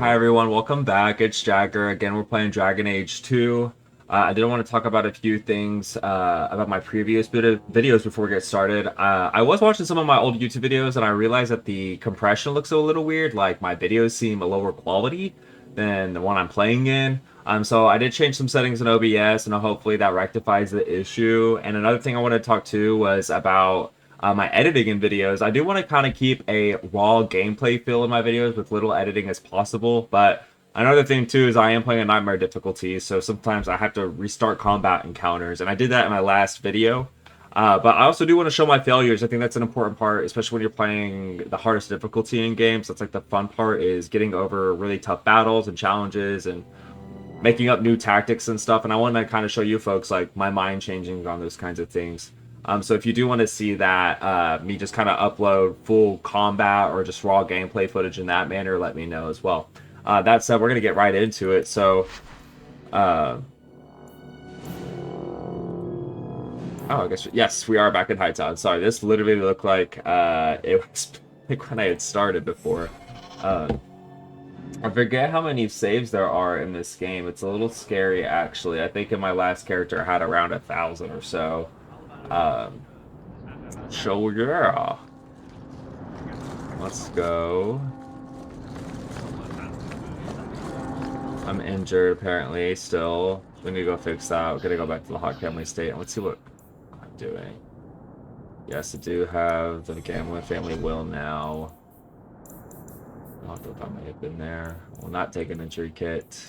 Hi everyone, welcome back. It's Jagger. Again, we're playing Dragon Age 2. I did want to talk about a few things about my previous videos before we get started. I was watching some of my old YouTube videos and I realized that the compression looks a little weird. Like my videos seem a lower quality than the one I'm playing in. So I did change some settings in OBS and hopefully that rectifies the issue. And another thing I wanted to talk to was about my editing in videos. I do want to kind of keep a raw gameplay feel in my videos with little editing as possible, but another thing too is I am playing a nightmare difficulty, so sometimes I have to restart combat encounters, and I did that in my last video. But I also do want to show my failures. I think that's an important part, especially when you're playing the hardest difficulty in games. That's like the fun part, is getting over really tough battles and challenges and making up new tactics and stuff. And I want to kind of show you folks like my mind changing on those kinds of things. So if you do want to see that, me just kind of upload full combat or just raw gameplay footage in that manner, let me know as well. That said, we're going to get right into it. So, oh, I guess, yes, we are back in Hightown. Sorry, this literally looked like it was like when I had started before. I forget how many saves there are in this game. It's a little scary, actually. I think in my last character I had around 1,000 or so. So yeah, let's go. I'm injured apparently still. We need to go fix that. We're gonna go back to the Hawk family estate and let's see what I'm doing. Yes, I do have the Gamlen family will now. I thought that may have been there. I will not take an injury kit.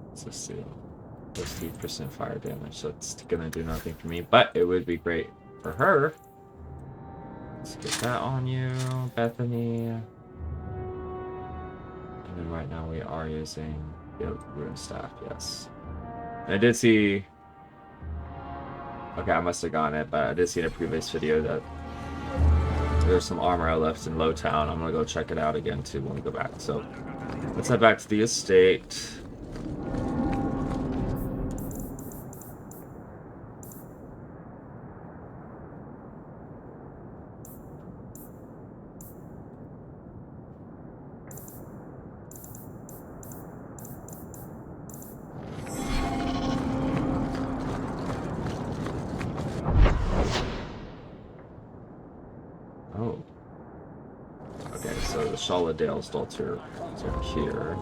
Let's just see. 3% fire damage, so it's gonna do nothing for me, but it would be great for her. Let's get that on you, Bethany. And then right now we are using the rune staff, yes. And I did see... Okay, I must have gone it, but I did see in a previous video that there's some armor I left in Lowtown. I'm gonna go check it out again too when we go back. So let's head back to the estate. Oh. Okay, so the Shaladale Stalter is over here.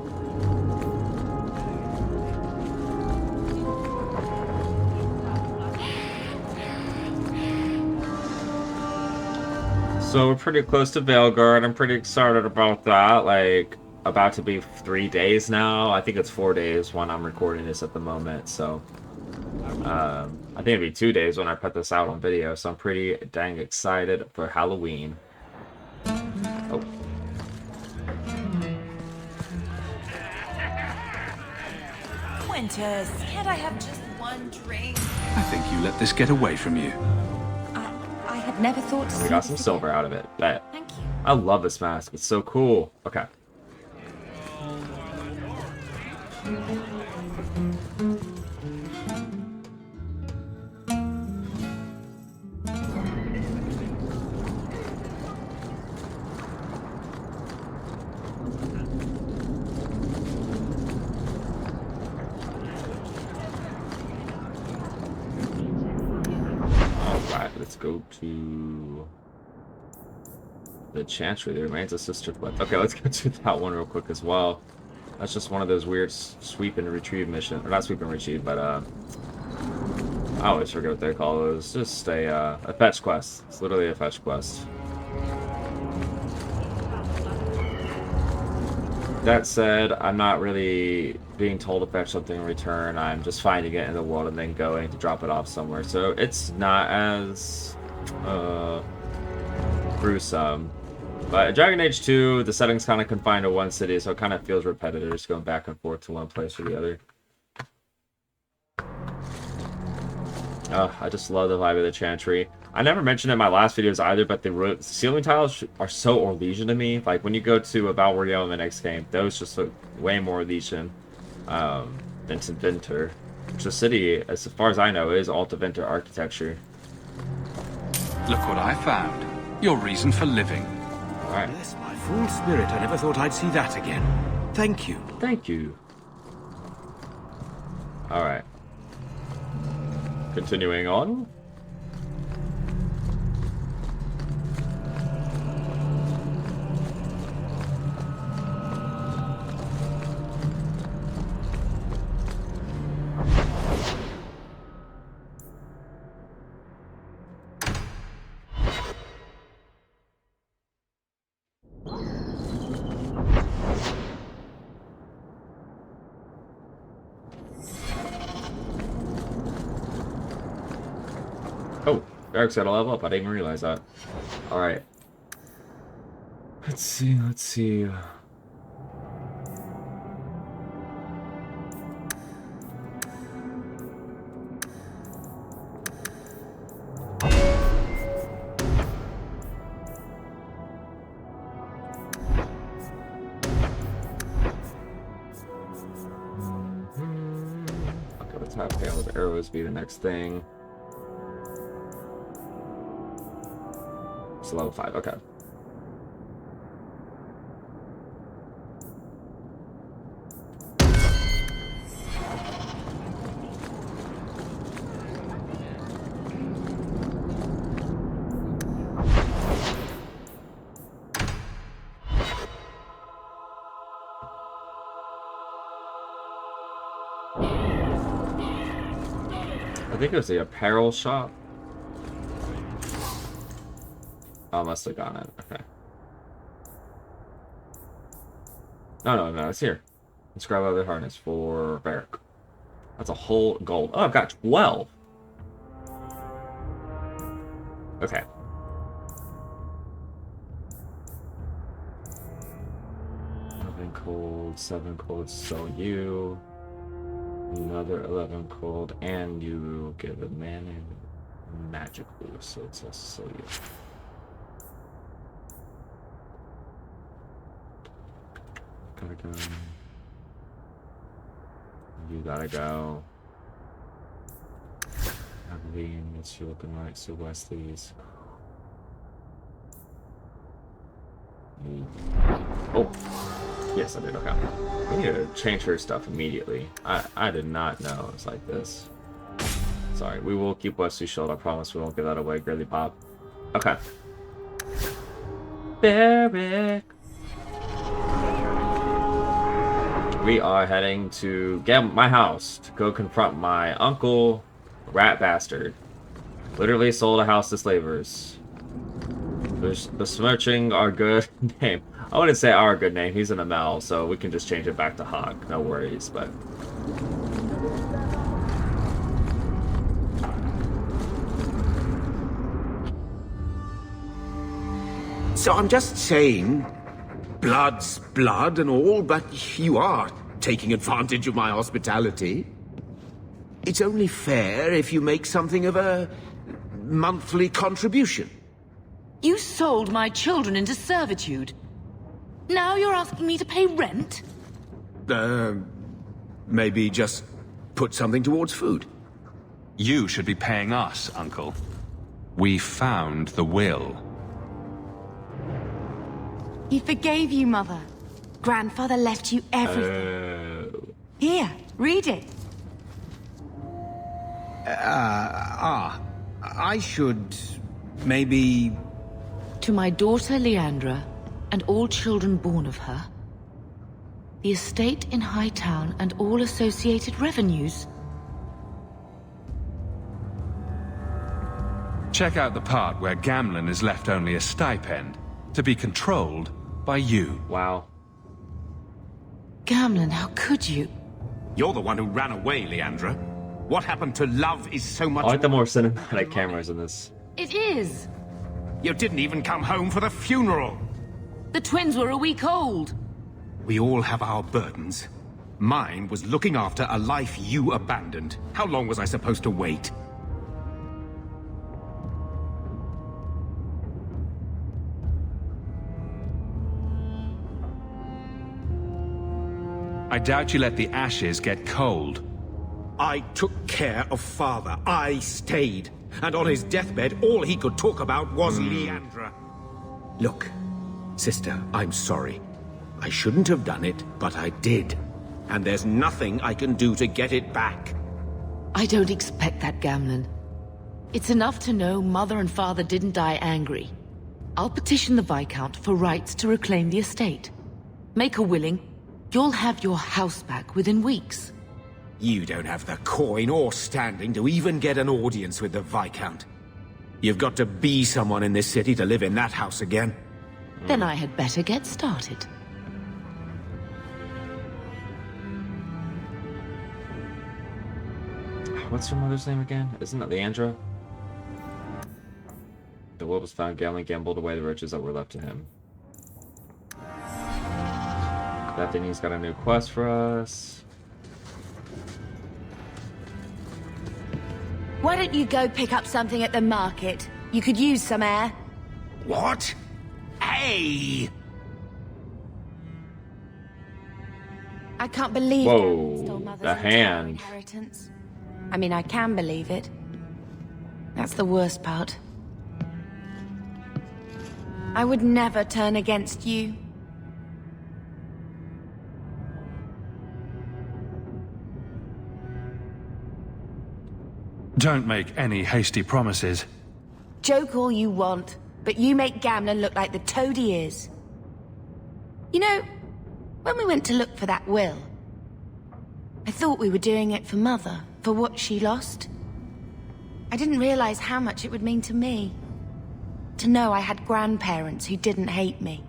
So we're pretty close to Veilguard. I'm pretty excited about that. Like, about to be 3 days now. I think it's 4 days when I'm recording this at the moment, so... I think it'd be 2 days when I put this out on video, so I'm pretty dang excited for Halloween. Oh. Quintus, can't I have just one drink? I think you let this get away from you. I had never thought to We got some silver out of it. Bet. Thank you. I love this mask. It's so cool. Okay. Let's go to the Chantry. There remains a sister flip. Okay, let's go to that one real quick as well. That's just one of those weird sweep and retrieve missions. Or not sweep and retrieve, but I always forget what they call it. It's just a fetch quest. It's literally a fetch quest. That said, I'm not really being told to fetch something in return. I'm just finding it in the world and then going to drop it off somewhere. So it's not as gruesome. But in Dragon Age 2, the setting's kind of confined to one city, so it kind of feels repetitive, just going back and forth to one place or the other. I just love the vibe of the Chantry. I never mentioned it in my last videos either, but the ceiling tiles are so Orlesian to me. Like, when you go to Val Royale in the next game, those just look way more Orlesian than Tevinter. Which the city, as far as I know, is all Tevinter architecture. Look what I found. Your reason for living. Alright. Bless my Fool spirit, I never thought I'd see that again. Thank you. Thank you. Alright. Continuing on. Oh, Eric's got to level up. I didn't even realize that. Alright. Let's see. Okay, let's have tail with arrows be the next thing. It's level 5, okay. I think it was the apparel shop. Oh, I must have gotten it. Okay. No, it's here. Let's grab other harness for Varric. That's a whole gold. Oh, I've got 12. Okay. Cold, 7 cold, so you. Another 11 cold, and you give a man a magic boost, so it's also you. Gotta go. You gotta go. Heavily, it's you looking right, so Wesley's. Oh, yes, I did. Okay. We need to change her stuff immediately. I did not know it was like this. Sorry, we will keep Wesley's shield. I promise we won't give that away. Girly Pop. Okay. Varric. We are heading to my house to go confront my uncle, rat bastard. Literally sold a house to slavers. Besmirching our good name. I wouldn't say our good name. He's an Amell, so we can just change it back to Hawk. No worries, but... So I'm just saying, blood's blood and all, but you are taking advantage of my hospitality. It's only fair if you make something of a monthly contribution. You sold my children into servitude. Now you're asking me to pay rent? Maybe just put something towards food. You should be paying us, Uncle. We found the will. He forgave you, Mother. Grandfather left you everything. Here, read it. I should maybe... To my daughter Leandra, and all children born of her, the estate in Hightown and all associated revenues. Check out the part where Gamlen is left only a stipend, to be controlled by you. Wow. Gamlen, how could you? You're the one who ran away, Leandra. What happened to love is so much... I like the more cinematic cameras in this. It is. You didn't even come home for the funeral. The twins were a week old. We all have our burdens. Mine was looking after a life you abandoned. How long was I supposed to wait? I doubt you let the ashes get cold. I took care of Father. I stayed. And on his deathbed, all he could talk about was Leandra. Look, Sister, I'm sorry. I shouldn't have done it, but I did. And there's nothing I can do to get it back. I don't expect that, Gamlen. It's enough to know Mother and Father didn't die angry. I'll petition the Viscount for rights to reclaim the estate. Make a willing, you'll have your house back within weeks. You don't have the coin or standing to even get an audience with the Viscount. You've got to be someone in this city to live in that house again. Then I had better get started. What's her mother's name again? Isn't it Leandra? The will was found. Gamlen gambled away the riches that were left to him. Bethany's got a new quest for us. Why don't you go pick up something at the market? You could use some air. What? Hey! I can't believe Whoa, Gamlen stole Mother's the entire hand. inheritance. I mean, I can believe it. That's the worst part. I would never turn against you. Don't make any hasty promises. Joke all you want, but you make Gamlen look like the toad he is. You know, when we went to look for that will, I thought we were doing it for Mother, for what she lost. I didn't realize how much it would mean to me. To know I had grandparents who didn't hate me.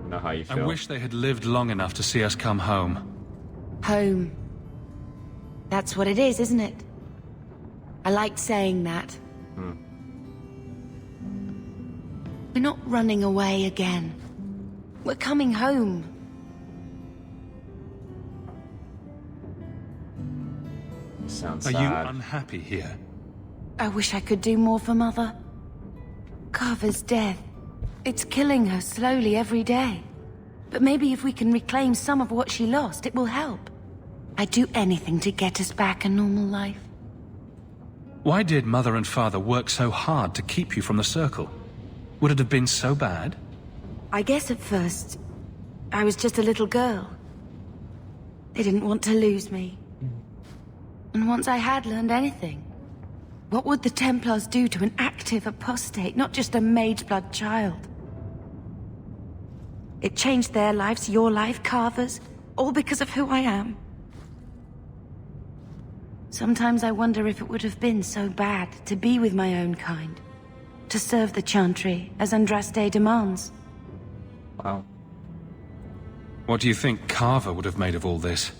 Know how you I feel. wish they had lived long enough to see us come home. Home. That's what it is, isn't it? I liked saying that. We're not running away again. We're coming home. Sounds Are sad. you unhappy here? I wish I could do more for Mother. Carver's death. It's killing her slowly every day. But maybe if we can reclaim some of what she lost, it will help. I'd do anything to get us back a normal life. Why did Mother and Father work so hard to keep you from the Circle? Would it have been so bad? I guess at first, I was just a little girl. They didn't want to lose me. And once I had learned anything, what would the Templars do to an active apostate, not just a mageblood child? It changed their lives, your life, Carver's, all because of who I am. Sometimes I wonder if it would have been so bad to be with my own kind, to serve the Chantry as Andraste demands. Wow. What do you think Carver would have made of all this?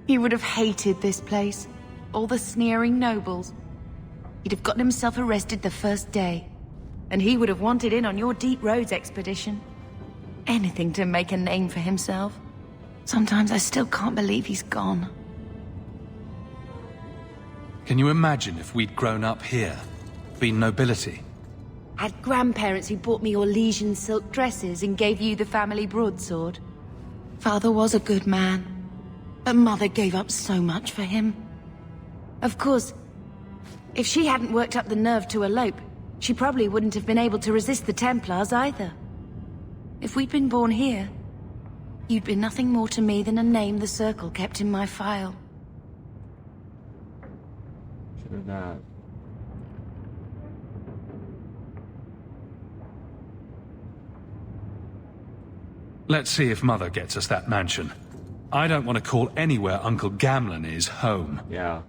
He would have hated this place, all the sneering nobles. He'd have gotten himself arrested the first day, and he would have wanted in on your Deep Roads expedition. Anything to make a name for himself. Sometimes I still can't believe he's gone. Can you imagine if we'd grown up here? Been nobility? Had grandparents who bought me Orlesian silk dresses and gave you the family broadsword. Father was a good man, but Mother gave up so much for him. Of course, if she hadn't worked up the nerve to elope, she probably wouldn't have been able to resist the Templars either. If we'd been born here, you'd be nothing more to me than a name the Circle kept in my file. Should have not. Let's see if Mother gets us that mansion. I don't want to call anywhere Uncle Gamlen is home. Yeah.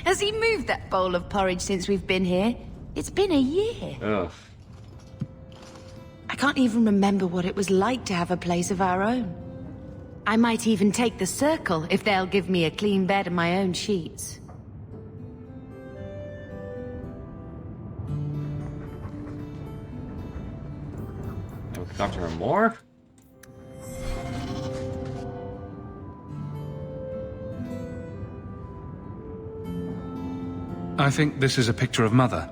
Has he moved that bowl of porridge since we've been here? It's been a year. Ugh. I can't even remember what it was like to have a place of our own. I might even take the Circle if they'll give me a clean bed and my own sheets. We can talk to her more? I think this is a picture of Mother.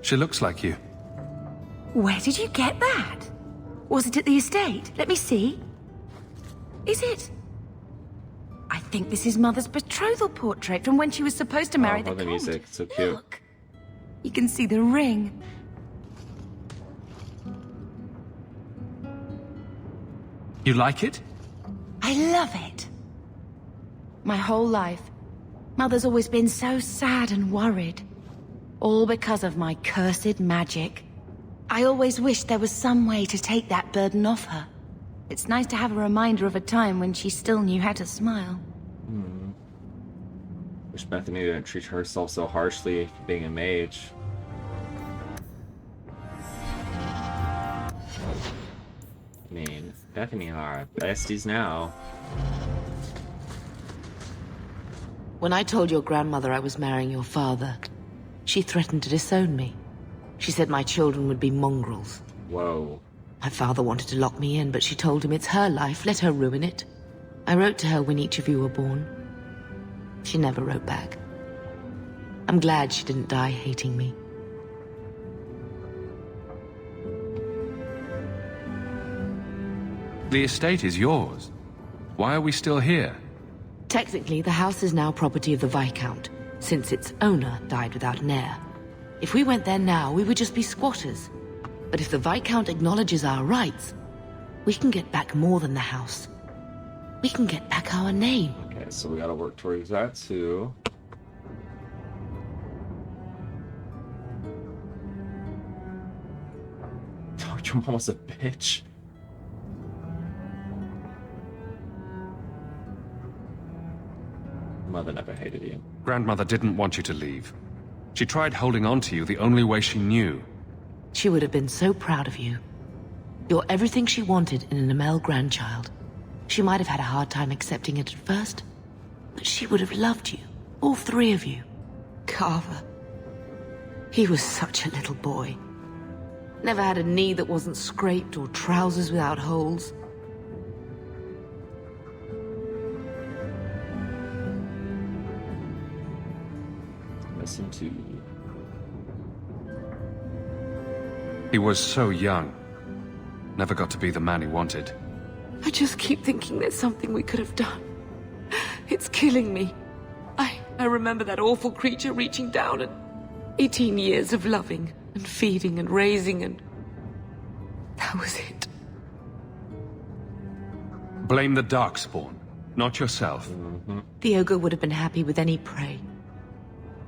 She looks like you. Where did you get that? Was it at the estate? Let me see. Is it? think this is Mother's betrothal portrait from when she was supposed to marry the the Count. music, so cute. Look, you can see the ring. You like it? I love it. My whole life, Mother's always been so sad and worried. All because of my cursed magic. I always wished there was some way to take that burden off her. It's nice to have a reminder of a time when she still knew how to smile. Wish Bethany didn't treat herself so harshly for being a mage. I mean, Bethany and I are besties now. When I told your grandmother I was marrying your father, she threatened to disown me. She said my children would be mongrels. Whoa. My father wanted to lock me in, but she told him it's her life, let her ruin it. I wrote to her when each of you were born. She never wrote back. I'm glad she didn't die hating me. The estate is yours. Why are we still here? Technically, the house is now property of the Viscount, since its owner died without an heir. If we went there now, we would just be squatters. But if the Viscount acknowledges our rights, we can get back more than the house. We can get back our name. Okay, so we gotta work towards that too. Oh, your mom was a bitch. Mother never hated you. Grandmother didn't want you to leave. She tried holding on to you the only way she knew. She would have been so proud of you. You're everything she wanted in an Amell grandchild. She might have had a hard time accepting it at first, but she would have loved you, all three of you. Carver. He was such a little boy. Never had a knee that wasn't scraped or trousers without holes. Listen to. He was so young. Never got to be the man he wanted. I just keep thinking there's something we could have done. It's killing me. I remember that awful creature reaching down and 18 years of loving and feeding and raising and... that was it. Blame the Darkspawn, not yourself. The ogre would have been happy with any prey.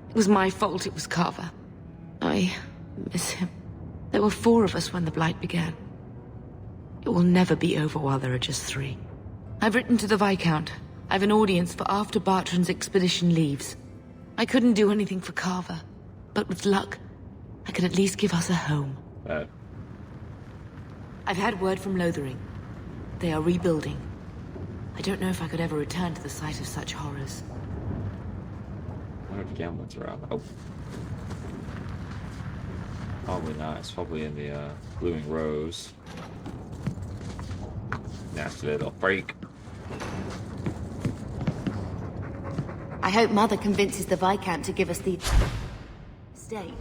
It was my fault it was Carver. I miss him. There were 4 of us when the Blight began. It will never be over while there are just 3. I've written to the Viscount. I've an audience for after Bartrand's expedition leaves. I couldn't do anything for Carver, but with luck, I can at least give us a home. I've had word from Lothering. They are rebuilding. I don't know if I could ever return to the site of such horrors. I wonder if Gamlen's around. Oh. Probably not. It's probably in the Blooming Rose. Nasty little freak. I hope Mother convinces the Viscount to give us the estate.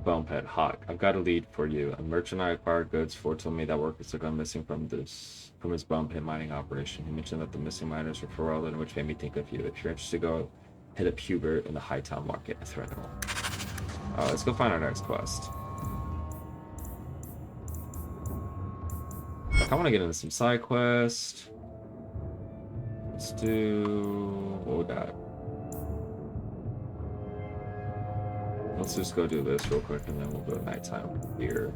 Bonehead Hawk. I've got a lead for you. A merchant I acquired goods for told me that workers have gone missing from his Bonehead mining operation. He mentioned that the missing miners were Pharrell, which made me think of you. If you're interested, go hit up Hubert in the Hightown market, Athenril. Let's go find our next quest. I want to get into some side quest. Let's do... what we got? Let's just go do this real quick and then we'll go nighttime here.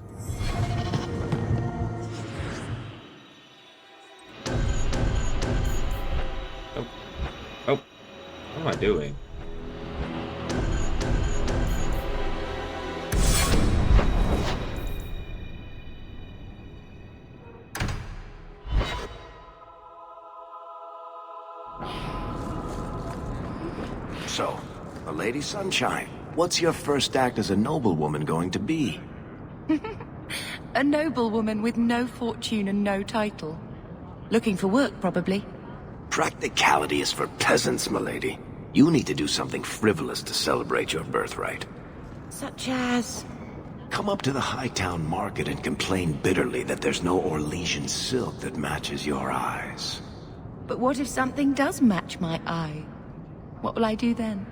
Oh. Oh. What am I doing? So, the Lady Sunshine. What's your first act as a noblewoman going to be? A noblewoman with no fortune and no title. Looking for work, probably. Practicality is for peasants, milady. You need to do something frivolous to celebrate your birthright. Such as... Come up to the Hightown market and complain bitterly that there's no Orlesian silk that matches your eyes. But what if something does match my eye? What will I do then?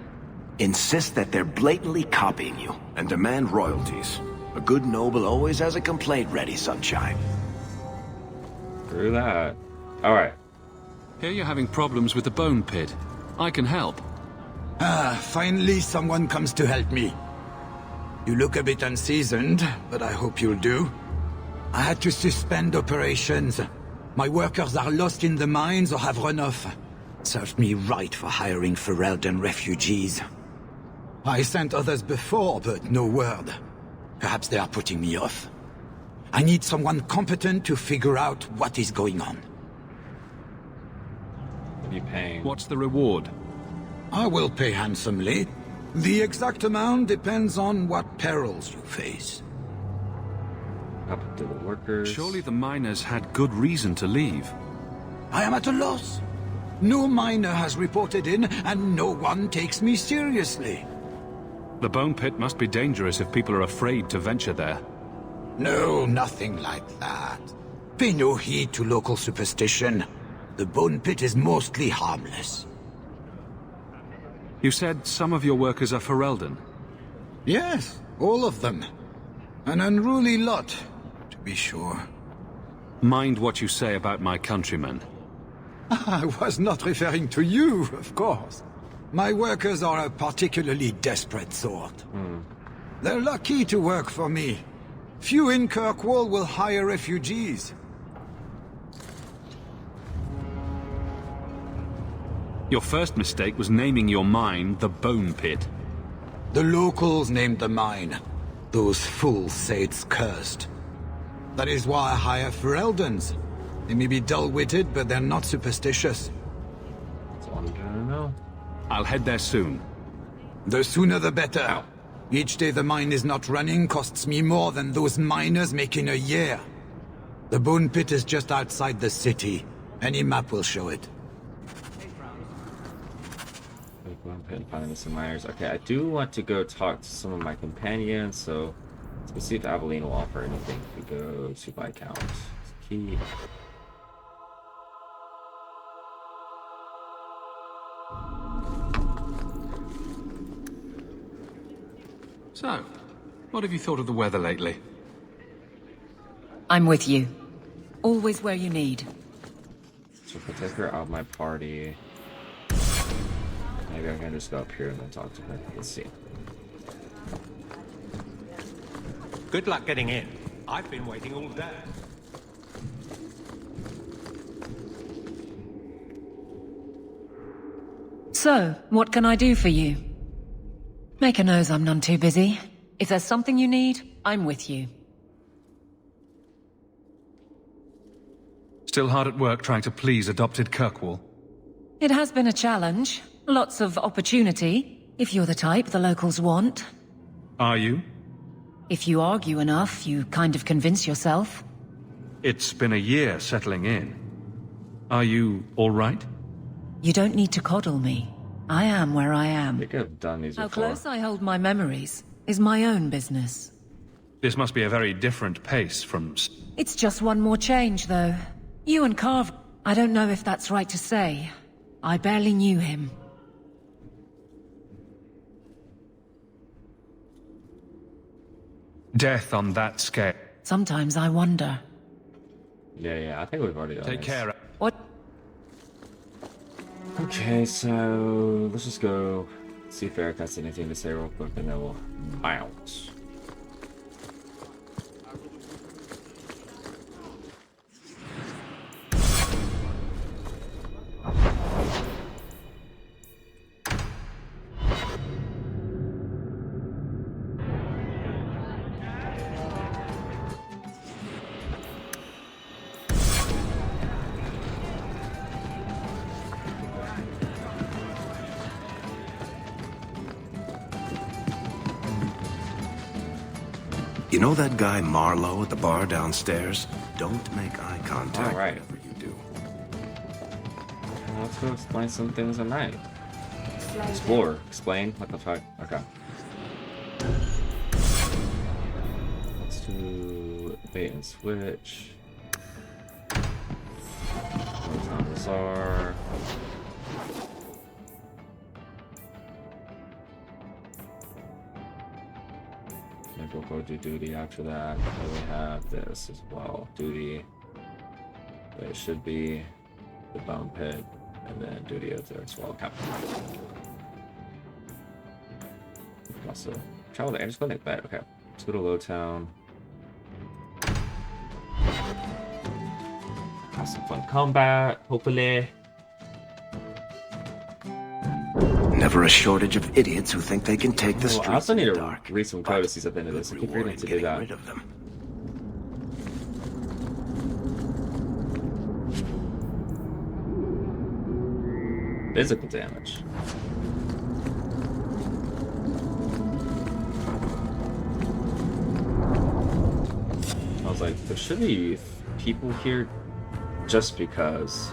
Insist that they're blatantly copying you, and demand royalties. A good noble always has a complaint ready, Sunshine. Through that. Alright. Here you're having problems with the bone pit. I can help. Ah, finally someone comes to help me. You look a bit unseasoned, but I hope you'll do. I had to suspend operations. My workers are lost in the mines or have run off. Served me right for hiring Ferelden refugees. I sent others before, but no word. Perhaps they are putting me off. I need someone competent to figure out what is going on. What are you paying? What's the reward? I will pay handsomely. The exact amount depends on what perils you face. Up to the workers. Surely the miners had good reason to leave. I am at a loss. No miner has reported in, and no one takes me seriously. The bone pit must be dangerous if people are afraid to venture there. No, nothing like that. Pay no heed to local superstition. The bone pit is mostly harmless. You said some of your workers are Ferelden. Yes, all of them. An unruly lot, to be sure. Mind what you say about my countrymen. I was not referring to you, of course. My workers are a particularly desperate sort. They're lucky to work for me. Few in Kirkwall will hire refugees. Your first mistake was naming your mine the Bone Pit. The locals named the mine. Those fools say it's cursed. That is why I hire Fereldens. They may be dull-witted, but they're not superstitious. That's all I'm gonna know. I'll head there soon. The sooner the better. Ow. Each day the mine is not running costs me more than those miners make in a year. The Bone Pit is just outside the city. Any map will show it. And find some miners. Okay, I do want to go talk to some of my companions, so let's see if Aveline will offer anything. We go to Viscount. Key. So, what have you thought of the weather lately? I'm with you. Always where you need. So if I take her out of my party, maybe I can just go up here and then talk to her. Let's see. Good luck getting in. I've been waiting all day. So, what can I do for you? Make a nose I'm none too busy. If there's something you need, I'm with you. Still hard at work trying to please adopted Kirkwall? It has been a challenge. Lots of opportunity, if you're the type the locals want. Are you? If you argue enough, you kind of convince yourself. It's been a year settling in. Are you all right? You don't need to coddle me. I am where I I am. think I've done these How before. close I hold my memories is my own business. This must be a very different pace from... It's just one more change, though. You and Carv... I don't know if that's right to say. I barely knew him. Death on that scale. Sometimes I wonder. Yeah, I think we've already done Take this. care. What? Okay, so let's just go see if Eric has anything to say real quick, and then we'll bounce. You know that guy Marlowe at the bar downstairs? Don't make eye contact All right. whenever you do. Let's to explain some things at night. Explore. Explain? What the fuck? Okay. Let's do bait and switch. Lowtown Bazaar. Maybe we'll go do duty after that. And we have this as well. Duty. But it should be the bone pit. And then duty out there as well. Okay. Also, travel to Anderson Clinic, bet. Okay. Let's go to Lowtown. Have some fun combat, hopefully. Never a shortage of idiots who think they can take the streets I also need in the to dark. read some codices at the end of this. I keep forgetting to do that. Rid of them. Physical damage. I was like, there should be people here just because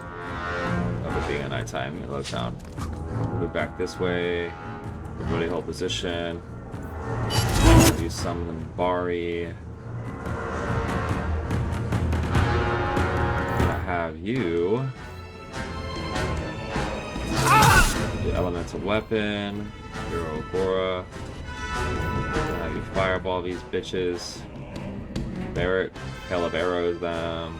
of it being a nighttime in Lowtown. Move back this way. Really hold position. Do summon Bari. I have you. The elemental weapon. Hero Agora. Have you fireball these bitches. Barrett, hail of arrows them.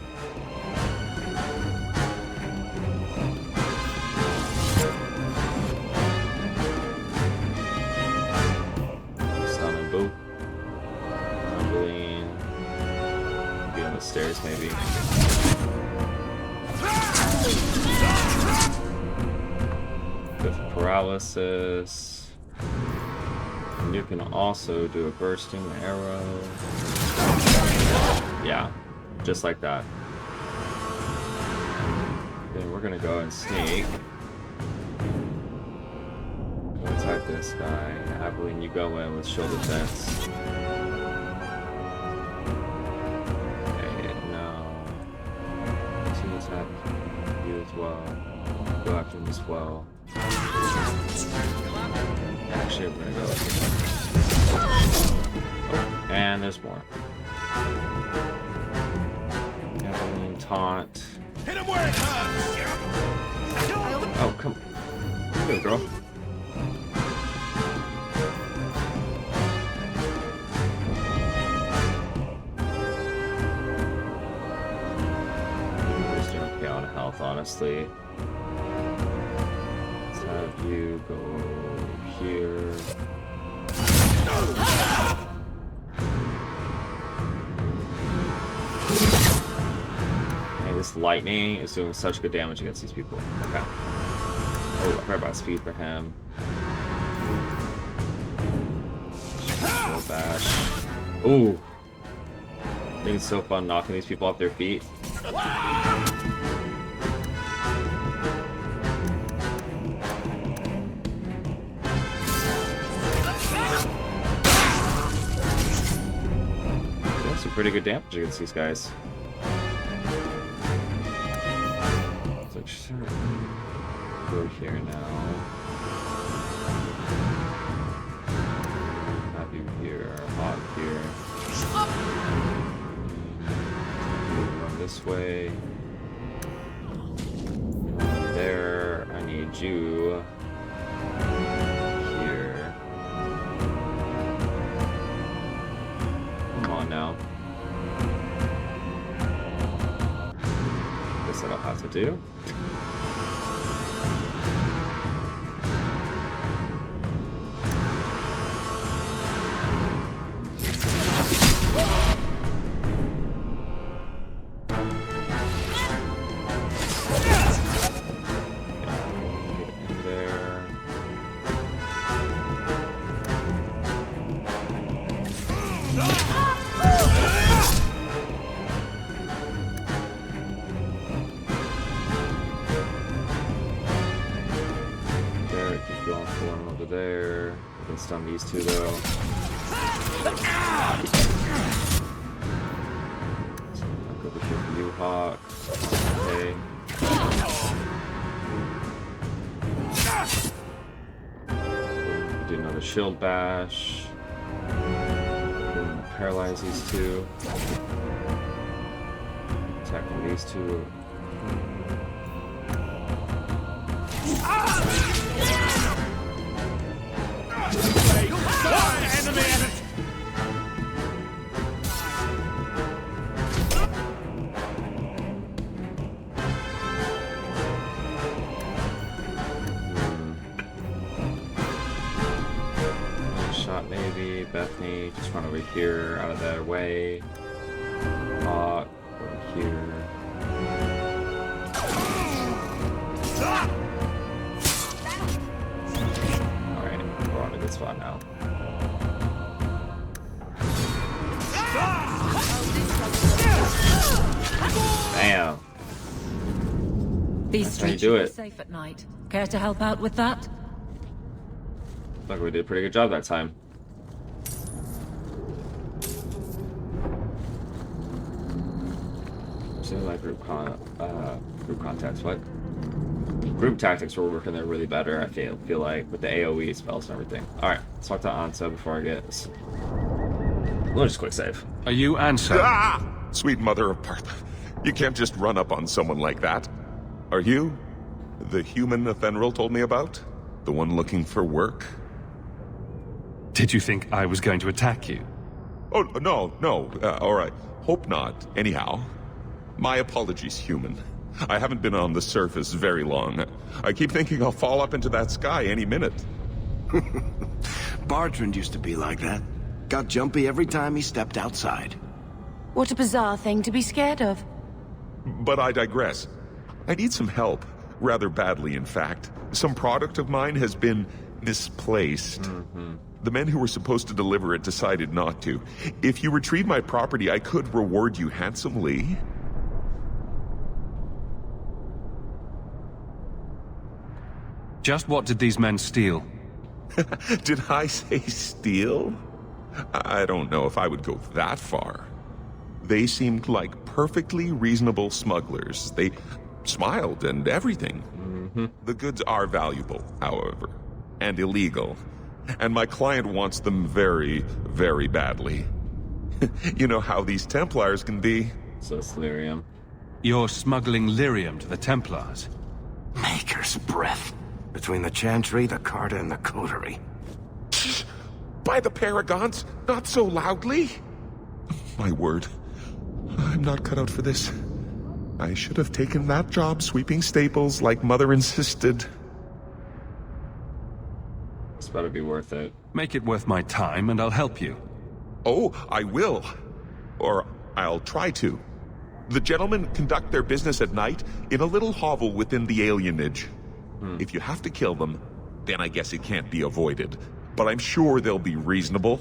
Stun and boot. Tumbling. Be on the stairs maybe. Good for paralysis. And you can also do a bursting arrow. Yeah, just like that. Then we're gonna go and sneak. Go attack this guy. Happily, you go in with shield defense. Okay, no. To attack you as well. Go after him as well. Actually, we're gonna go like this. Oh, and there's more. Javelin taunt. Hit him where it hurts. Oh, come here, girl. He's doing okay on health, honestly. Let's have you go here. This lightning is doing such good damage against these people. Okay. Oh, I forgot about speed for him. So bash. Ooh. I think it's so fun knocking these people off their feet. Doing some pretty good damage against these guys. Sure. Go here now. Have you here, hot here. Run this way. There, I need you here. Come on now. Guess I don't have to do. On these two though. I'll go over here for you, Hawk. Okay. shield bash. Paralyze these two. Attacking these two. Shot maybe. Bethany, just run over here, out of their way. Hawk, over here. Alright, we're on a good spot now. Bam! These That's how you streets do should be it. safe at night. Care to help out with that? Looks like we did a pretty good job that time. Seems like group contacts. What? Group tactics were working there really better. I feel like with the AOE spells and everything. All right, let's talk to Anso before I get. We'll just quick save. Are you Anso? Ah! Sweet mother of Parth. You can't just run up on someone like that. Are you the human Athenril told me about? The one looking for work? Did you think I was going to attack you? Oh, no. All right. Hope not. Anyhow, my apologies, human. I haven't been on the surface very long. I keep thinking I'll fall up into that sky any minute. Bartrand used to be like that. Got jumpy every time he stepped outside. What a bizarre thing to be scared of. But I digress. I need some help. Rather badly, in fact. Some product of mine has been misplaced. The men who were supposed to deliver it decided not to. If you retrieve my property, I could reward you handsomely. Just what did these men steal? Did I say steal? I don't know if I would go that far. They seemed like perfectly reasonable smugglers. They smiled and everything. The goods are valuable, however, and illegal. And my client wants them very, very badly. You know how these Templars can be. So it's lyrium. You're smuggling lyrium to the Templars. Maker's breath. Between the Chantry, the Carta, and the Coterie. By the Paragons, not so loudly. My word, I'm not cut out for this. I should have taken that job sweeping stables like Mother insisted. It's better be worth it. Make it worth my time and I'll help you. Oh, I will. Or I'll try to. The gentlemen conduct their business at night in a little hovel within the alienage. If you have to kill them, then I guess it can't be avoided. But I'm sure they'll be reasonable.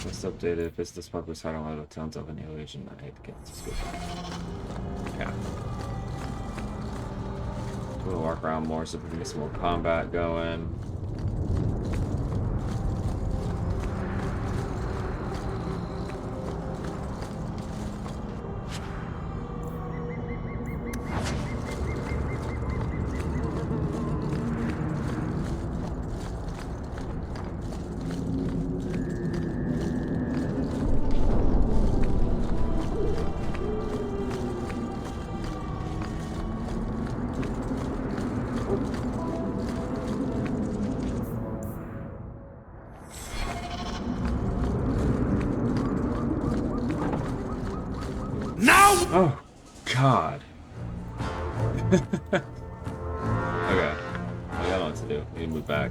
Just updated. Business smuggler's hide on Lowtown's of annihilation. I hate to get this good. Yeah. We'll walk around more so we can get some more combat going. Oh, God. Okay. I got what to do. We need to move back.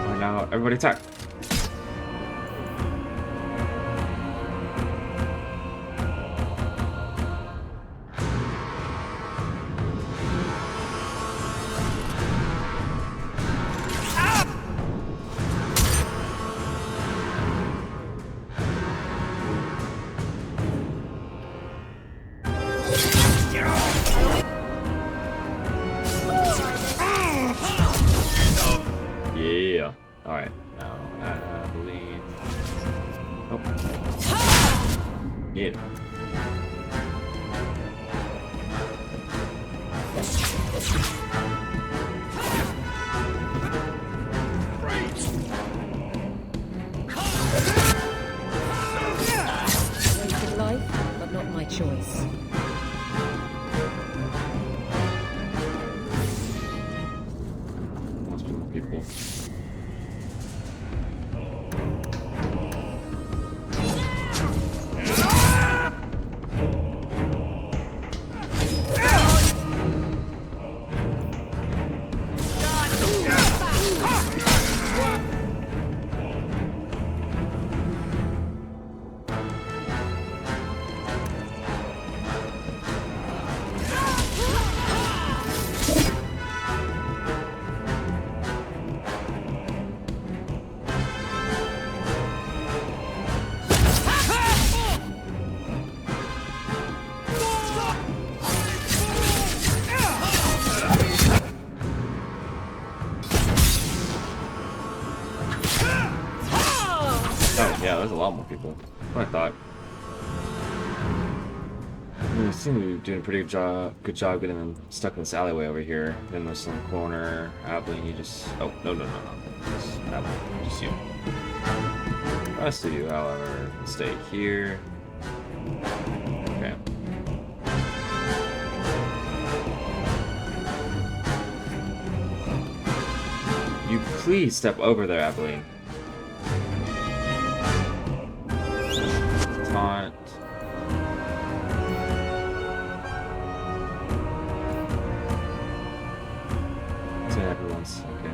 Alright, now everybody attack. I believe. Oh. Yeah. Wasted life, but not my choice. People. Oh, yeah, there's a lot more people. What I thought. I seem to be doing a pretty good job getting them stuck in this alleyway over here. Then there's some corner. Abilene, you just... Oh, no. Just Abilene, just you. The rest of you, however, stay here. Okay. You please step over there, Abilene. Taunt. To everyone's okay.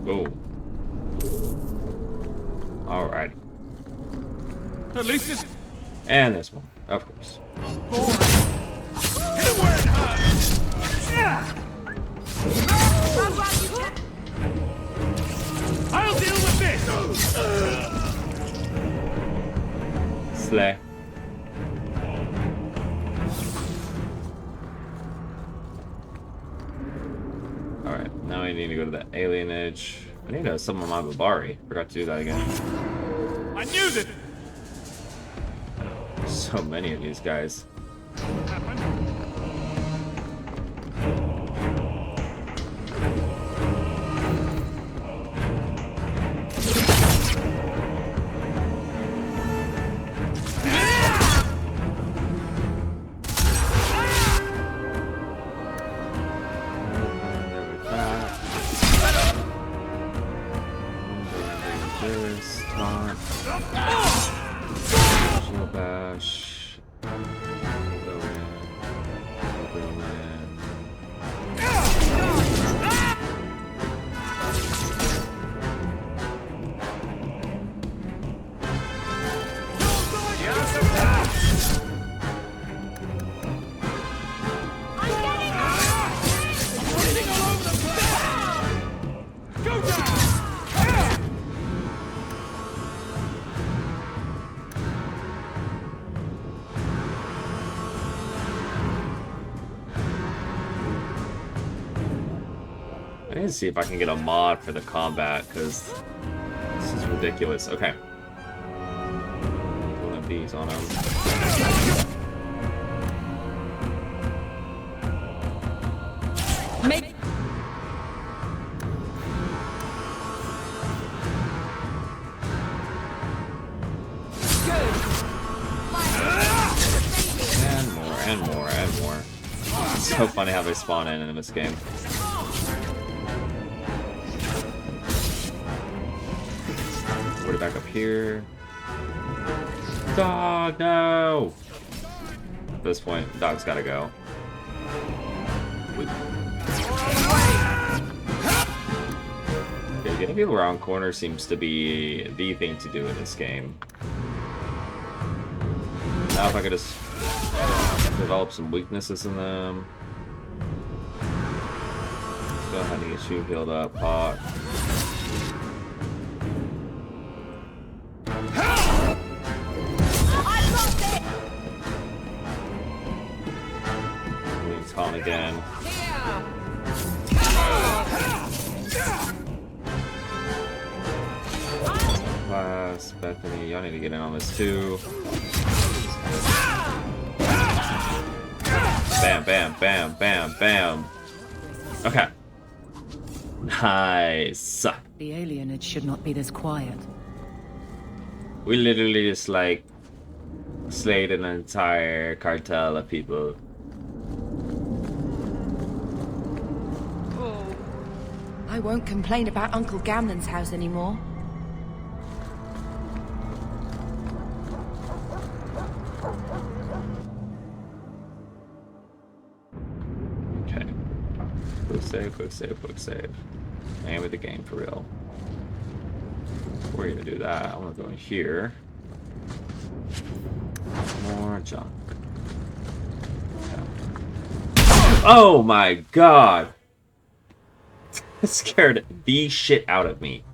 Go. Alright. At least it's And this one, of course. hit it where it hurts. I'll deal with this. Slay. Alright, now I need to go to the alienage. I need to summon my Babari. Forgot to do that again. I knew that. So many of these guys. Bash. Go in. I need to see if I can get a mod for the combat, because this is ridiculous. Okay. One of these on him. Make And more. It's so funny how they spawn in this game. Put it back up here. Dog, no! At this point, dog's gotta go. Okay, Getting people around corners seems to be the thing to do in this game. Now if I could just develop some weaknesses in them. Go ahead and get you healed up, Hawk. He's calling again. Class, Bethany, y'all need to get in on this too. Bam, bam, bam, bam, bam. Okay. Nice. The alienage should not be this quiet. We literally just like slayed an entire cartel of people. I won't complain about Uncle Gamlen's house anymore. Okay. Quick save, quick save, quick save. Aim with the game for real. Before you do that, I want to go in here. More junk. Okay. Oh my god! It scared the shit out of me.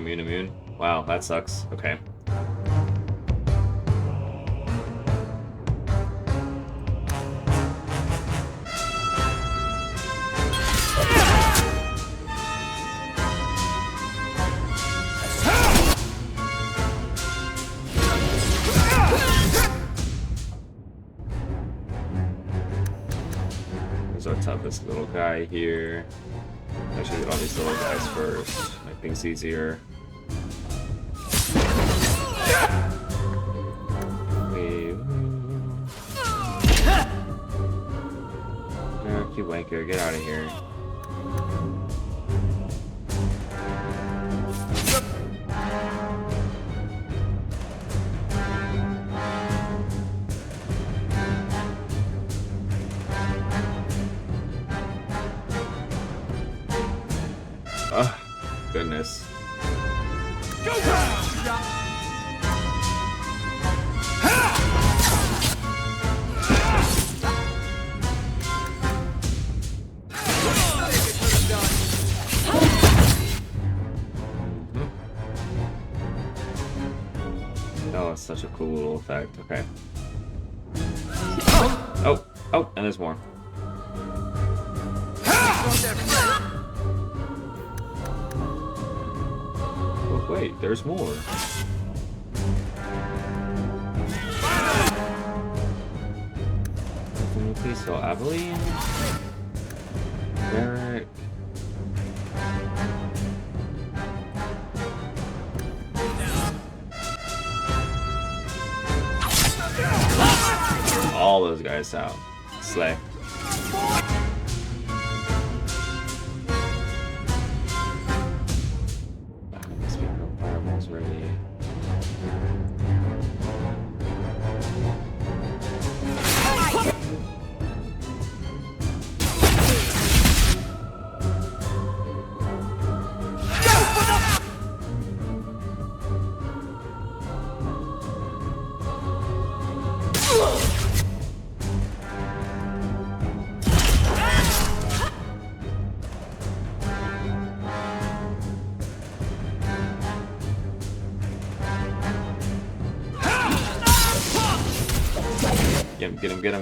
Immune. Wow, that sucks. Okay. There's our toughest little guy here. I should get all these little guys first. Make things easier. You wanker, get out of here. Oh, goodness. Oh, it's such a cool little effect. Okay. Oh, and there's more. Oh, wait, there's more. Can you please tell Aveline? Derek. All those guys out. Slay. Must be no fireballs ready.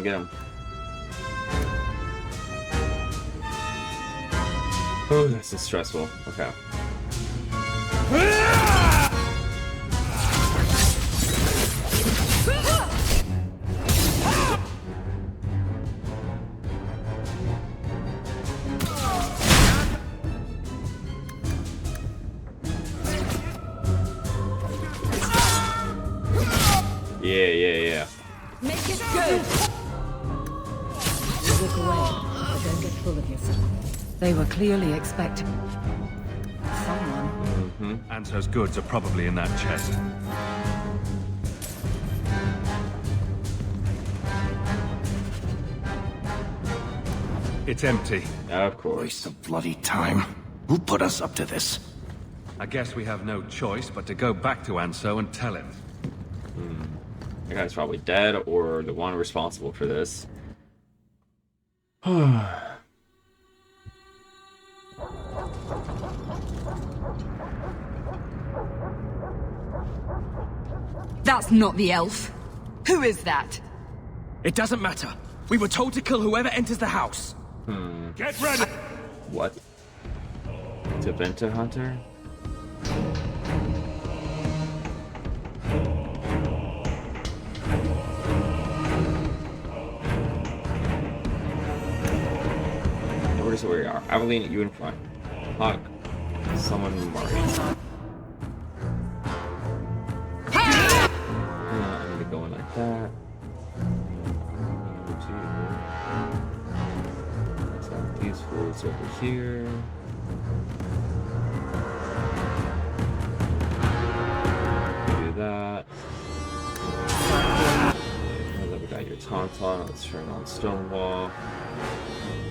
Get him. Oh, this is stressful. Okay. Yeah. Make it good. Look away. full of your stuff. They were clearly expecting someone. Anso's goods are probably in that chest. It's empty. Of course. Waste of bloody time. Who put us up to this? I guess we have no choice but to go back to Anso and tell him. The guy's probably dead or the one responsible for this. That's not the elf. Who is that? It doesn't matter. We were told to kill whoever enters the house. Get ready! What? To Venta Hunter? Where's where we are? Aveline, you in front. Hawk. Someone marking. I'm gonna go in like that. Let's have these fools over here. Do that. Now that we got your tauntaun, let's turn on Stonewall.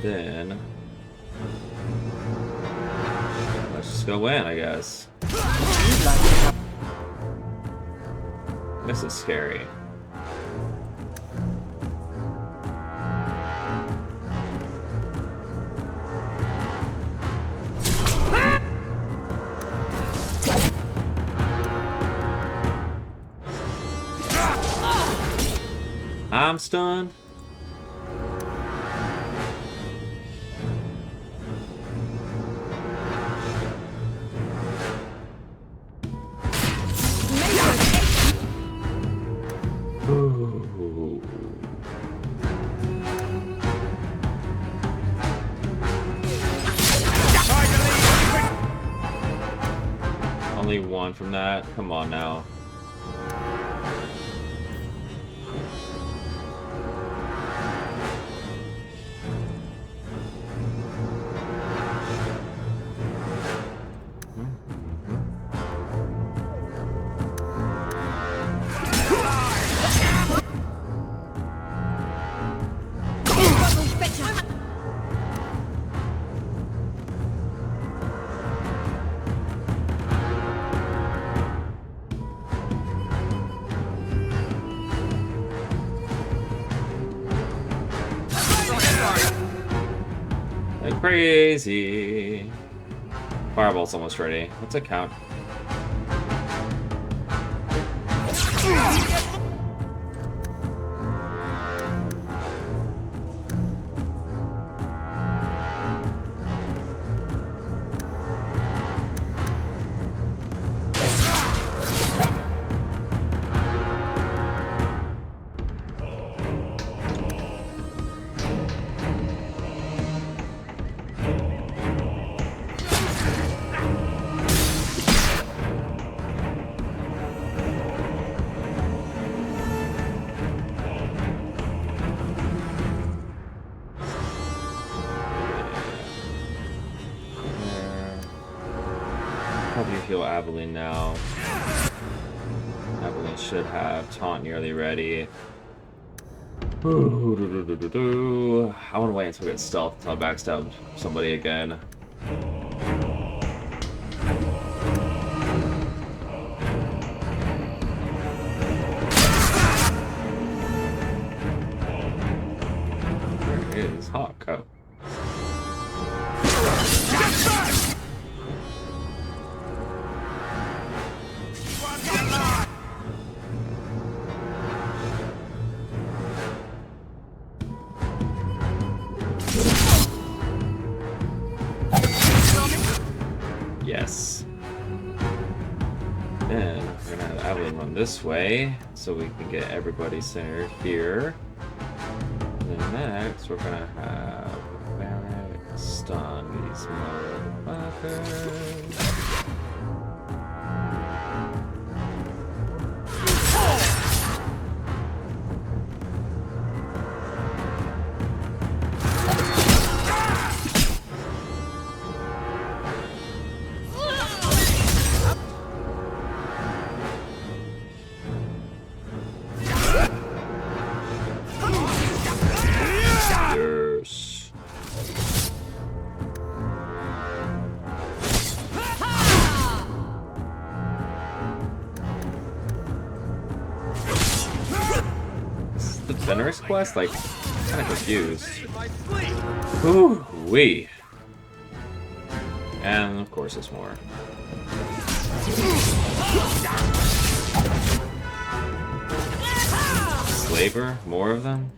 Then let's just go in, I guess. This is scary. I'm stunned. Ooh. Only one from that? Come on now. Like crazy. Fireball's almost ready. What's it count? Probably heal Aveline now. Aveline should have taunt nearly ready. I want to wait until we get stealth until I backstab somebody again. Where is Hawk? Oh. Yes. Then we're gonna have Aveline run this way so we can get everybody centered here. And then next we're gonna have Barrack stun these motherfuckers. Fenris quest? Like, kind of confused. Ooh-wee. And, of course, there's more. Slaver? More of them?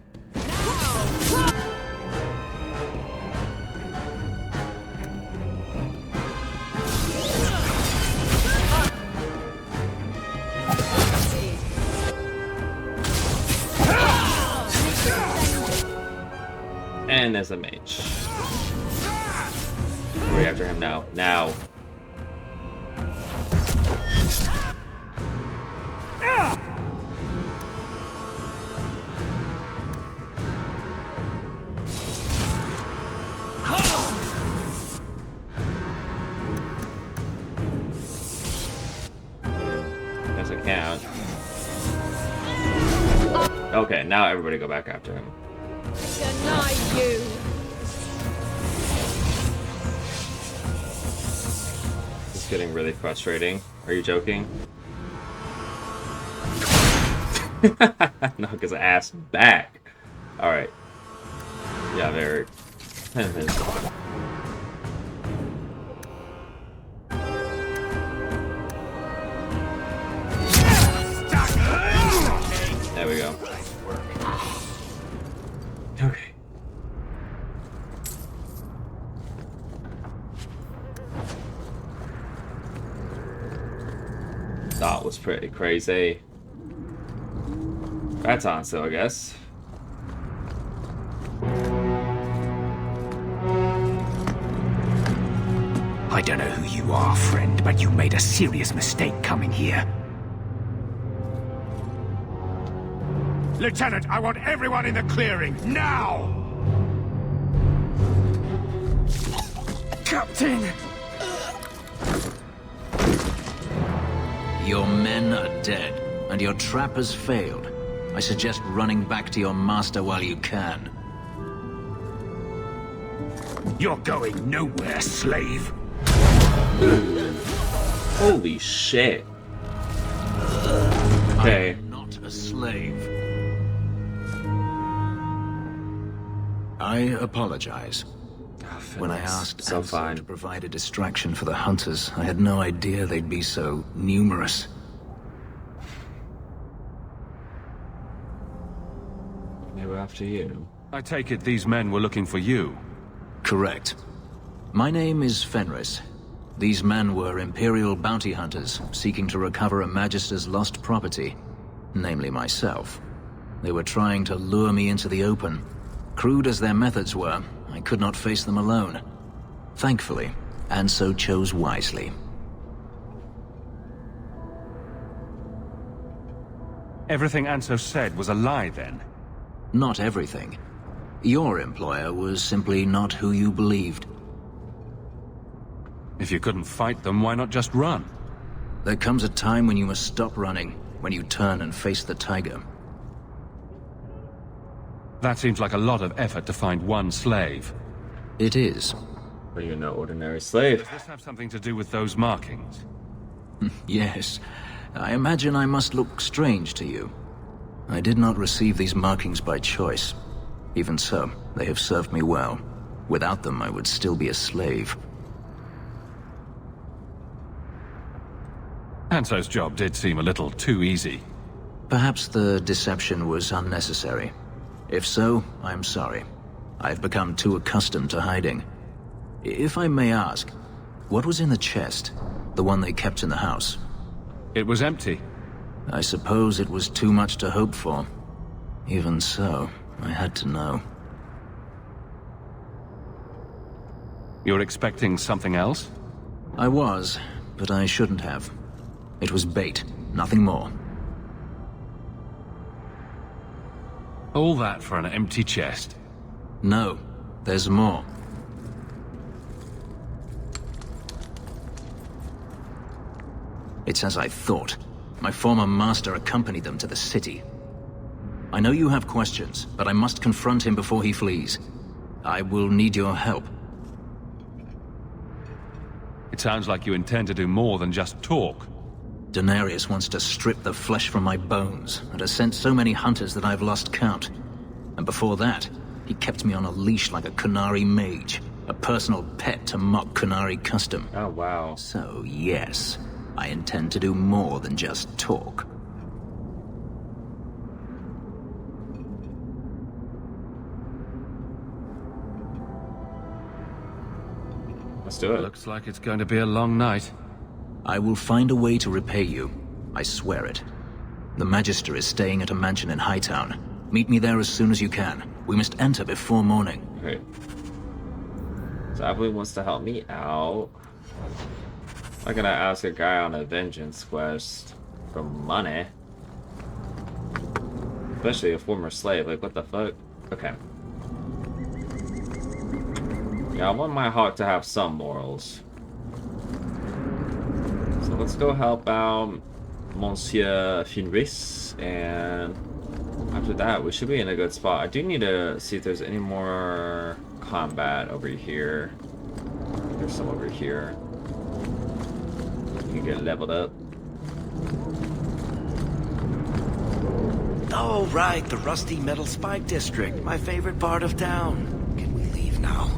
And there's a mage. We're after him now. Now. Guess I can't. Okay, now everybody go back after him. Deny you. It's getting really frustrating. Are you joking? No, because I asked back. Alright. Yeah, very. There we go. Okay. That was pretty crazy. That's Anso, I guess. I don't know who you are, friend, but you made a serious mistake coming here. Lieutenant, I want everyone in the clearing, now! Captain! Your men are dead, and your trap has failed. I suggest running back to your master while you can. You're going nowhere, slave. Holy shit. Okay. I'm not a slave. I apologize. When I asked Anso to provide a distraction for the hunters, I had no idea they'd be so numerous. They were after you. I take it these men were looking for you. Correct. My name is Fenris. These men were Imperial bounty hunters, seeking to recover a Magister's lost property, namely myself. They were trying to lure me into the open. Crude as their methods were, I could not face them alone. Thankfully, Anso chose wisely. Everything Anso said was a lie, then? Not everything. Your employer was simply not who you believed. If you couldn't fight them, why not just run? There comes a time when you must stop running, when you turn and face the tiger. That seems like a lot of effort to find one slave. It is. But you're no ordinary slave. Does this have something to do with those markings? Yes. I imagine I must look strange to you. I did not receive these markings by choice. Even so, they have served me well. Without them, I would still be a slave. Anso's job did seem a little too easy. Perhaps the deception was unnecessary. If so, I'm sorry. I've become too accustomed to hiding. If I may ask, what was in the chest? The one they kept in the house? It was empty. I suppose it was too much to hope for. Even so, I had to know. You're expecting something else? I was, but I shouldn't have. It was bait, nothing more. All that for an empty chest? No, there's more. It's as I thought. My former master accompanied them to the city. I know you have questions, but I must confront him before he flees. I will need your help. It sounds like you intend to do more than just talk. Daenerys wants to strip the flesh from my bones, and has sent so many hunters that I've lost count. And before that, he kept me on a leash like a Qunari mage, a personal pet to mock Qunari custom. Oh, wow. So, yes, I intend to do more than just talk. Let's do it. Looks like it's going to be a long night. I will find a way to repay you. I swear it. The Magister is staying at a mansion in Hightown. Meet me there as soon as you can. We must enter before morning. Okay. So Abilene wants to help me out. I'm gonna ask a guy on a vengeance quest for money. Especially a former slave. Like, what the fuck? Okay. Yeah, I want my hawk to have some morals. So let's go help out Monsieur Fenris, and after that, we should be in a good spot. I do need to see if there's any more combat over here. There's some over here. You can get leveled up. Oh, right, the Rusty Metal Spike District, my favorite part of town. Can we leave now?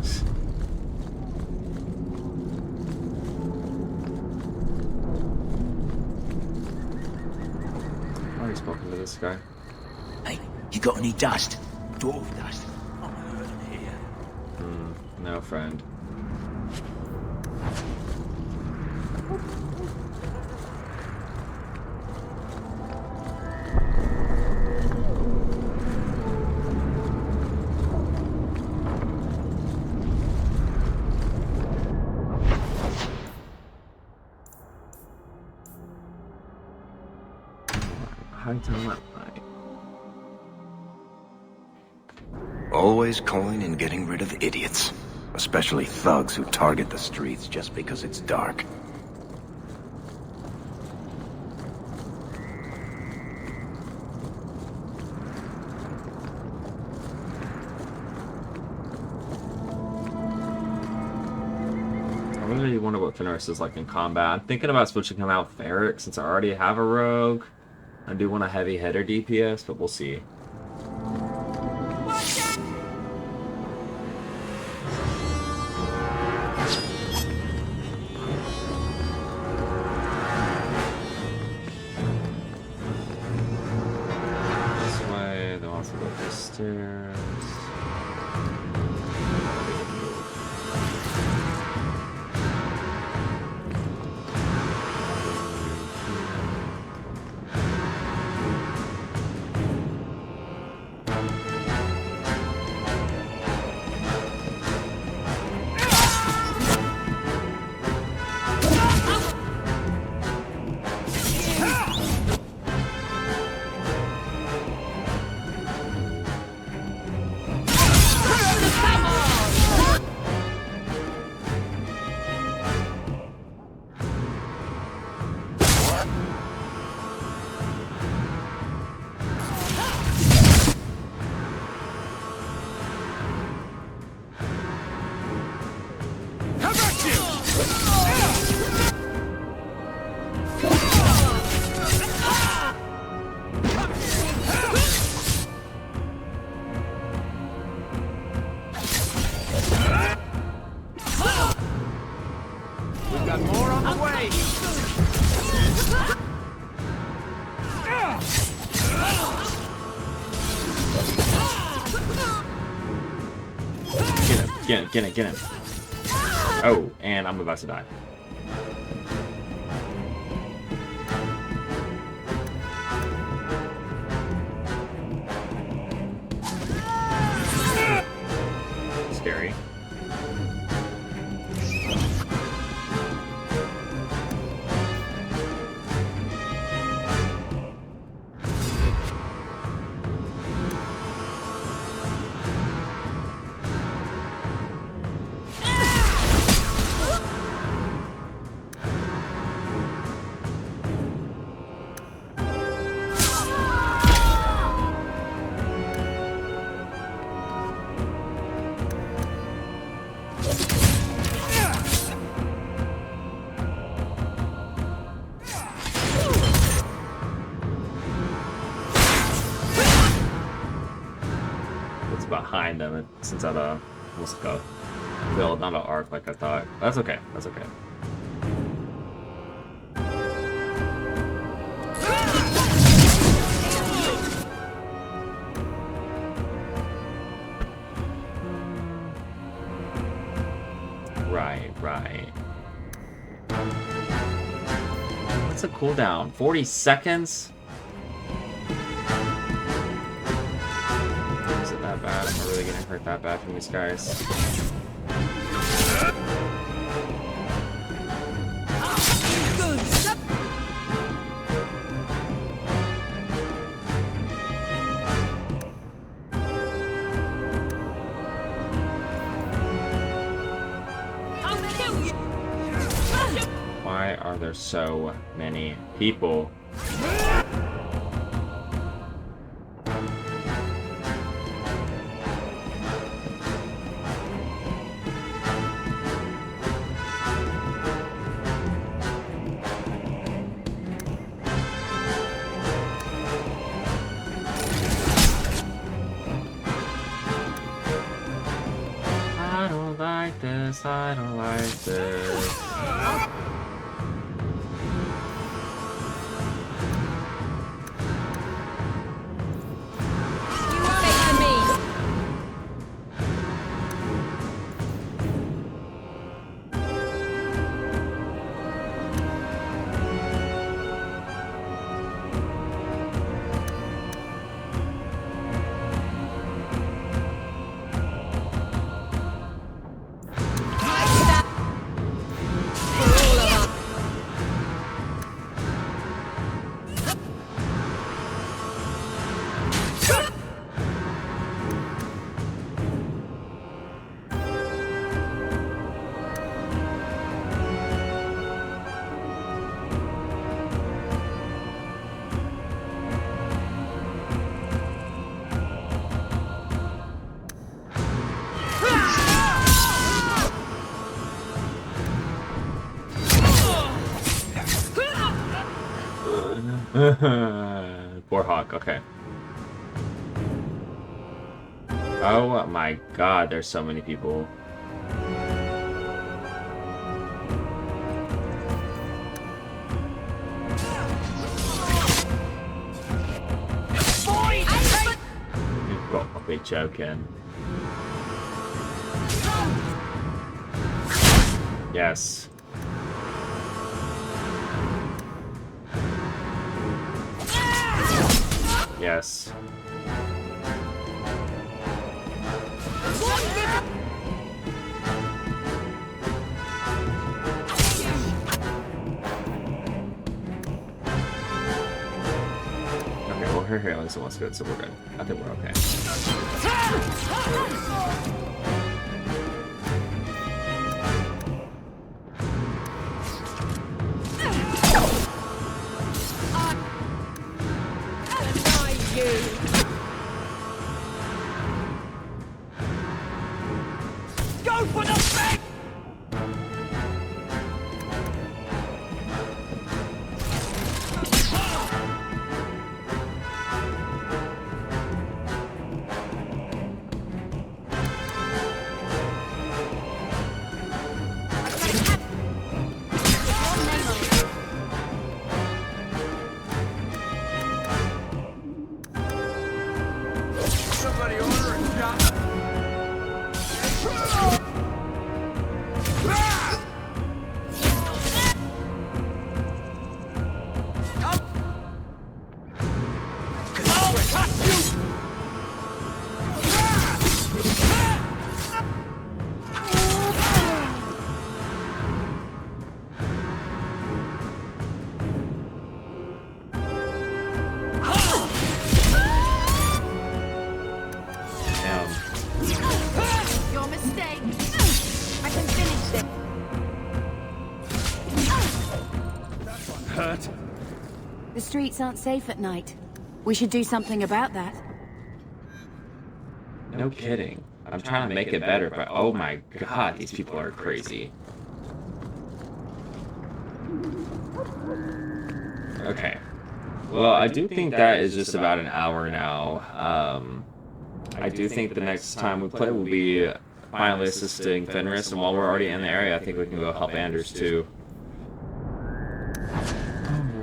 I already spoken to this guy. Hey, you got any dust? Dwarf dust? Here. No, friend. Hightown at night. Always coin and getting rid of idiots. Especially thugs who target the streets just because it's dark. I really wonder what Fenris is like in combat. I'm thinking about switching him out with Eric since I already have a rogue. I do want a heavy hitter DPS, but we'll see. This way, then also go up the stairs. Get him. Oh, and I'm about to die. Scary. behind them since that almost like a build, not an arc like I thought. That's okay. That's okay. Right. What's the cooldown? 40 seconds? Is it that bad? Am I really getting hurt that bad from these guys? Why are there so many people? I don't like this, I don't like this. Poor Hawk, okay. Oh my god, there's so many people. You've got to be joking. Yes. Yes. Okay, well, her hair at least looks good, so we're good. I think we're okay. Go for the back! Somebody order a shot. Your mistake. I can finish this. Hurt? The streets aren't safe at night. We should do something about that. No kidding. I'm trying to make it better, but oh my god, these people are crazy. Okay. Well, I do think that is just about an hour now. I do think the next time we play will be finally assisting Fenris, and while we're already in the area, I think we can go help Anders too.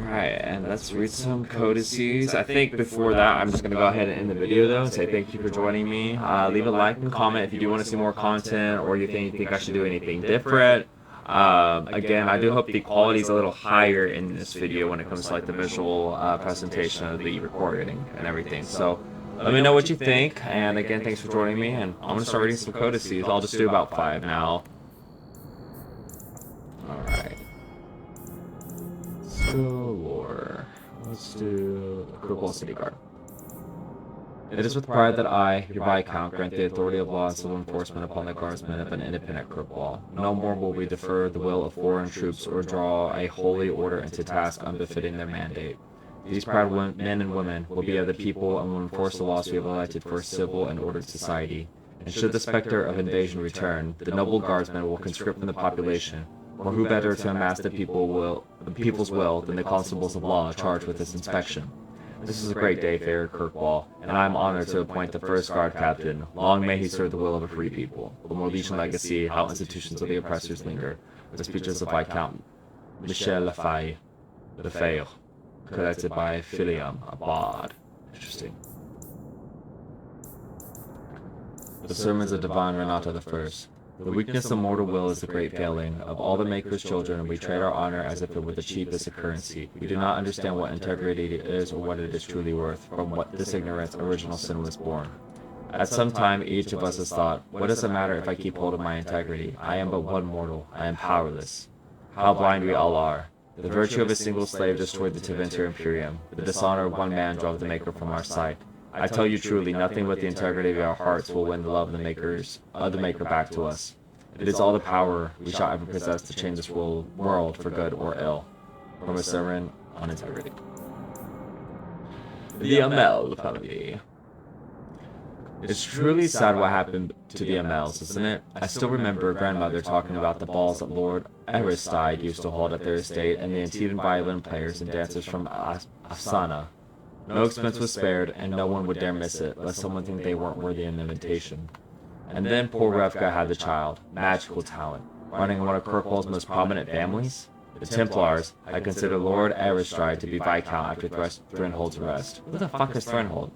Alright, and let's read some codices. I think before that, I'm just going to go ahead and end the video though and say thank you for joining me. Leave a like and comment if you do want to see more content, or you think I should do anything different. Again, I do hope the quality is a little higher in this video when it comes to like the visual presentation of the recording and everything. So let me know what you think, and again, thanks for joining me, and I'm going to start reading some codices. I'll just do about 5 now. Alright. So, lore. Let's do Cripple City Guard. It is with pride that I, your Viscount, grant the authority of law and civil enforcement upon the guardsmen of an independent Cripple. No more will we defer the will of foreign troops or draw a holy order into task unbefitting their mandate. These proud men and women will be of the people and will enforce the laws we have elected for a civil and ordered society. And should the specter of invasion return, the noble guardsmen will conscript from the population, for who better to amass the people's will than the constables of law charged with its inspection. This is a great day, fair Kirkwall, and I am honored to appoint the first guard captain. Long may he serve the will of a free people. The Morlesian legacy, how institutions of the oppressors linger, with the speeches of Viscount Michel Lefebvre, collected by Filium Abad. Interesting. The sermons of Divine Renata I. The weakness of mortal will is the great failing of all the Maker's children. We trade our honor as if it were the cheapest of currency. We do not understand what integrity is or what it is truly worth. From what this ignorance original sin was born. At some time, each of us has thought, what does it matter if I keep hold of my integrity? I am but one mortal. I am powerless. How blind we all are. The virtue of a single slave destroyed the Tevinter Imperium. The dishonor of one man drove the Maker from our sight. I tell you truly, nothing but the integrity of our hearts will win the love of the Maker back to us. It is all the power we shall ever possess to change this world for good or ill. From a sermon on integrity. The Amell family. It's truly sad what happened to the Amells, isn't it? I still remember grandmother talking about the balls that Lord Aristide used to hold at their estate, and the Antivan violin players and dancers from Afsana. No expense was spared, and no one would dare miss it, lest someone think they weren't worthy of an invitation. And then poor Revka had the child. Magical talent. Running one of Kirkwall's most prominent families? The Templars. I consider Lord Aristide to be Viscount after Threnhold's arrest. Who the fuck is Threnhold?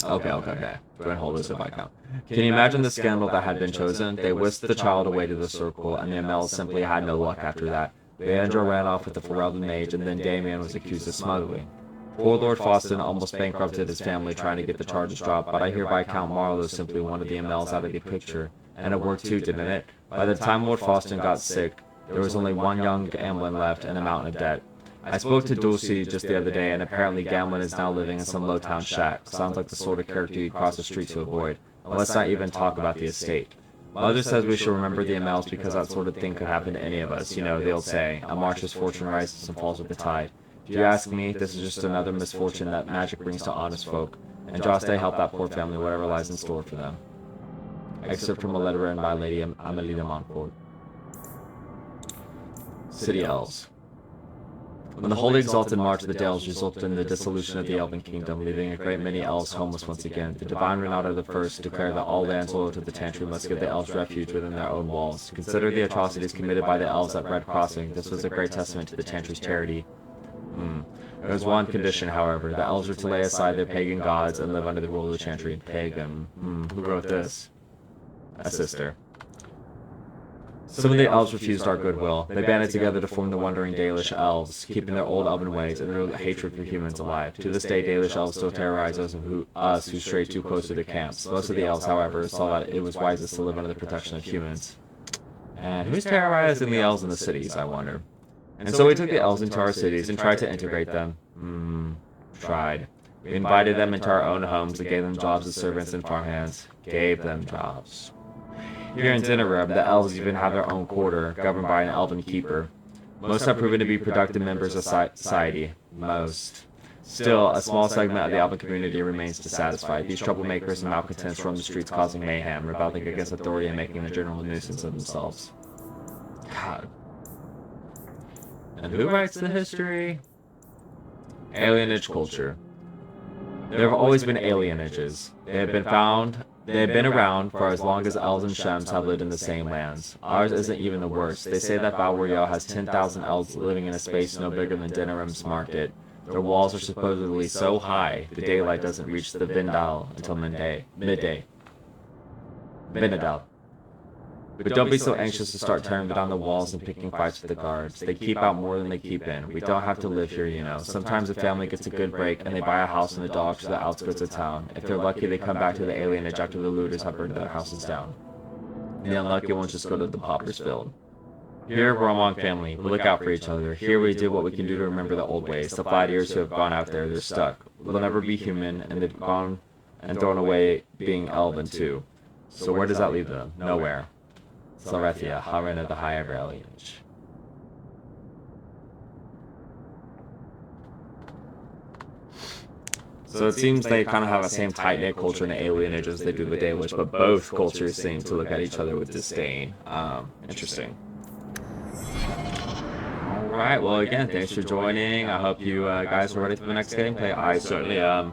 Okay. Threnhold is a Viscount. Can you imagine the scandal that had been chosen? They whisked the child away to the circle, and the Amell simply had no luck after that. Leandro ran off with the Ferelden mage, and then Damien was accused of smuggling. Poor Lord Faustin almost bankrupted his family trying to get the charges dropped, but I hear Viscount Marlowe simply wanted the Amells out of the picture. And it worked too, didn't it? By the time Lord Faustin got sick, there was only one young Gamlen left and a mountain of debt. I spoke to Dulcie just the other day, and apparently Gamlen is now living in some Lowtown shack. Sounds like the sort of character you'd cross the street to avoid. And let's not even talk about the estate. Mother says we should remember the Amells because that sort of thing could happen to any of us. You know, the old saying, a marcher's fortune rises and falls with the tide. If you ask me, this is just another misfortune that magic brings to honest folk. And Joss, they help that poor family whatever lies in store for them. Excerpt from a letter written by Lady Amelie de Montfort. City Elves. When the Holy Exalted March of the Dells resulted in the dissolution of the Elven Kingdom, leaving a great many elves homeless once again, the Divine Renata I declared that all lands loyal to the Tantry must give the elves refuge within their own walls. To consider the atrocities committed by the elves at Red Crossing, this was a great testament to the Tantry's charity. There was one condition, however. The elves were to lay aside their pagan gods and live under the rule of the Tantry. Pagan. Who wrote this? A sister. Some of the elves refused our goodwill. They banded together to form the Wandering Dalish Elves, keeping their old elven ways and their hatred for humans alive. To this day, Dalish Elves still terrorize us who stray too close to their camps. Most of the elves, however, saw that it was wisest to live under the protection of humans. And who's terrorizing the elves in the cities, I wonder? And so we took the elves into our cities and tried to integrate them. Tried. We invited them into our own homes and gave them jobs as servants and farmhands. Gave them jobs. Here in Athenril, the elves even have their own quarter, governed by an elven keeper. Most have proven to be productive members of society. Most. Still, a small segment of the elven community remains dissatisfied. These troublemakers and malcontents roam the streets causing mayhem, rebelling against authority and making a general nuisance of themselves. God. And who writes the history? Alienage culture. There have always been alienages. They have been around for as long as elves and shems have lived in the same lands. Ours isn't even the worst. They say that Balwariel has 10,000 elves living in a space no bigger than Denerim's market. Their walls are supposedly so high, the daylight doesn't reach the Vindal until midday. Vinadal. But don't be so anxious to start tearing down the walls and picking fights with the guards. They keep out more than they keep in. We don't have to live here, you know. Sometimes a family gets a good break and they buy a house in the docks or the outskirts of town. If they're lucky, they come back to the alienage after the looters have burned their houses down. The unlucky ones just go to the pauper's field. Here, we're among family. We look out for each other. Here, we do what we can do to remember the old ways. The flat ears who have gone out there, they're stuck. They'll never be human, and they've gone and thrown away being elven too. So where does that leave them? Nowhere. Sarethia, Haran of the High Alienage. So it seems they kind of have the same tight-knit culture in the alienage as they do the Dalish, but both cultures seem to look at each other with disdain. Interesting. Alright, well again, thanks for joining. I hope you guys are ready for the next gameplay. I certainly am.